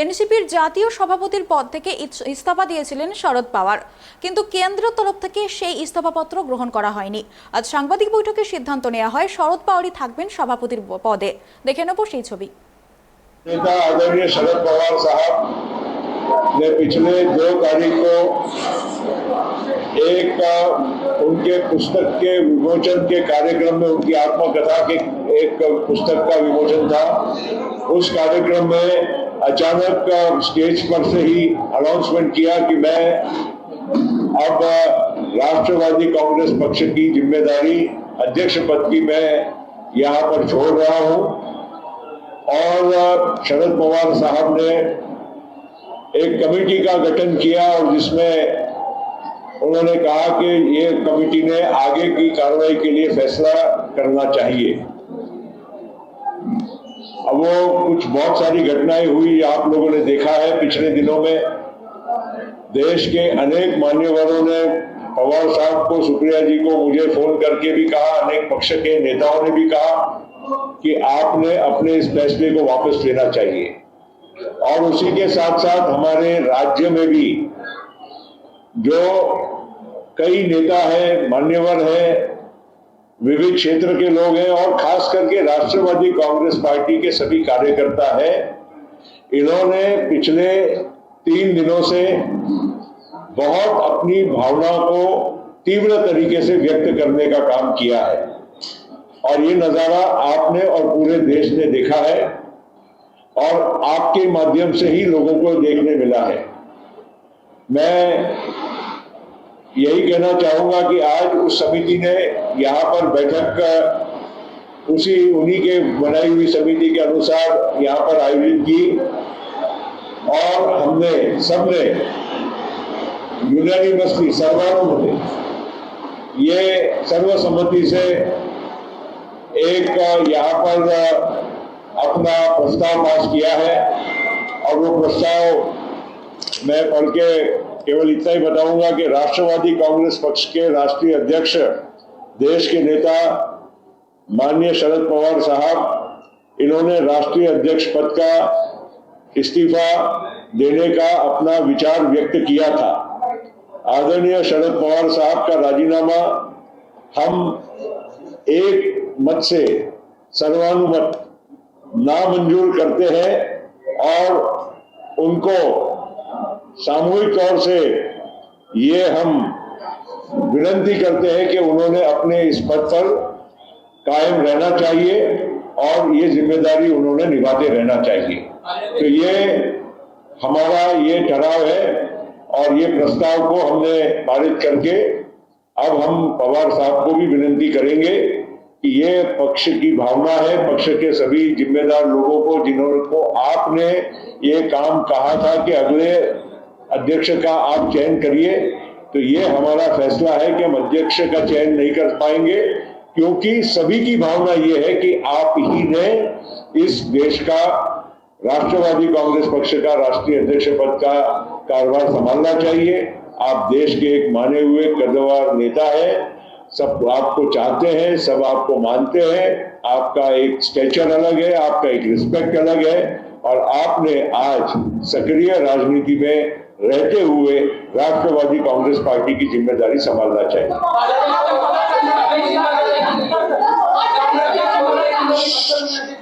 এনসিপির জাতীয় সভাপতির পদ থেকে ইস্তফা দিয়েছিলেন শরদ পাওয়ার, কিন্তু কেন্দ্রের তরফ থেকে সেই ইস্তফাপত্র গ্রহণ করা হয়নি। আজ সাংবাদিক বৈঠকে সিদ্ধান্ত নেওয়া হয় শরদ পাওয়ারই থাকবেন সভাপতির পদে। দেখে নেব সেই ছবি। नेता आदरणीय शरद पवार साहब ने पिछले 2 तारीख को एक उनके पुस्तक के विमोचन के कार्यक्रम में, उनकी आत्मकथा के एक पुस्तक का विमोचन था। उस कार्यक्रम में अचानक स्टेज पर से ही अनाउंसमेंट किया कि मैं अब राष्ट्रवादी कांग्रेस पक्ष की जिम्मेदारी अध्यक्ष पद की मैं यहाँ पर छोड़ रहा हूँ। और शरद पवार साहब ने एक कमेटी का गठन किया और जिसमें उन्होंने कहा कि ये कमेटी ने आगे की कार्रवाई के लिए फैसला करना चाहिए। अब वो कुछ बहुत सारी घटनाएं हुई, आप लोगों ने देखा है। पिछले दिनों में देश के अनेक मान्यवरों ने पवार साहब को, सुप्रिया जी को मुझे फोन करके भी कहा, अनेक पक्ष के नेताओं ने भी कहा कि आपने अपने इस फैसले को वापस लेना चाहिए। और उसी के साथ साथ हमारे राज्य में भी जो कई नेता हैं, मान्यवर हैं, विविध क्षेत्र के लोग हैं और खास करके राष्ट्रवादी कांग्रेस पार्टी के सभी कार्यकर्ता हैं, इन्होंने पिछले 3 दिनों से बहुत अपनी भावना को तीव्र तरीके से व्यक्त करने का काम किया है। और ये नजारा आपने और पूरे देश ने देखा है और आपके माध्यम से ही लोगों को देखने मिला है। मैं यही कहना चाहूंगा कि आज उस समिति ने यहाँ पर बैठक उन्हीं के बनाई हुई समिति के अनुसार यहाँ पर आयोजित की और हमने सबने यूनानिमसली, सर्वानुमते, ये सर्वसम्मति से एक यहाँ पर अपना प्रस्ताव पास किया है। और वो प्रस्ताव मैं पढ़ के केवल इतना ही बताऊंगा कि राष्ट्रवादी कांग्रेस पक्ष के राष्ट्रीय अध्यक्ष, देश के नेता माननीय शरद पवार साहब, इन्होंने राष्ट्रीय अध्यक्ष पद का इस्तीफा देने का अपना विचार व्यक्त किया था। आदरणीय शरद पवार साहब का राजीनामा हम एक मत से, सर्वानुमत नामंजूर करते हैं और उनको सामूहिक तौर से ये हम विनती करते हैं कि उन्होंने अपने इस पद पर कायम रहना चाहिए और ये जिम्मेदारी उन्होंने निभाते रहना चाहिए। तो ये हमारा ये ठहराव है और ये प्रस्ताव को हमने पारित करके अब हम पवार साहब को भी विनती करेंगे कि ये पक्ष की भावना है, पक्ष के सभी जिम्मेदार लोगों को, जिन्होंने आपने ये काम कहा था कि अगले अध्यक्ष का आप चयन करिए, तो ये हमारा फैसला है कि हम अध्यक्ष का चयन नहीं कर पाएंगे, क्योंकि सभी की भावना ये है कि आप ही ने इस देश का राष्ट्रवादी कांग्रेस पक्ष का राष्ट्रीय अध्यक्ष पद का कार्यभार संभालना चाहिए। आप देश के एक माने हुए कद्दावर नेता है, सब आपको चाहते हैं, सब आपको मानते हैं, आपका एक स्टेचर अलग है, आपका एक रिस्पेक्ट अलग है और आपने आज सक्रिय राजनीति में रहते हुए राष्ट्रवादी कांग्रेस पार्टी की जिम्मेदारी संभालना चाहिए।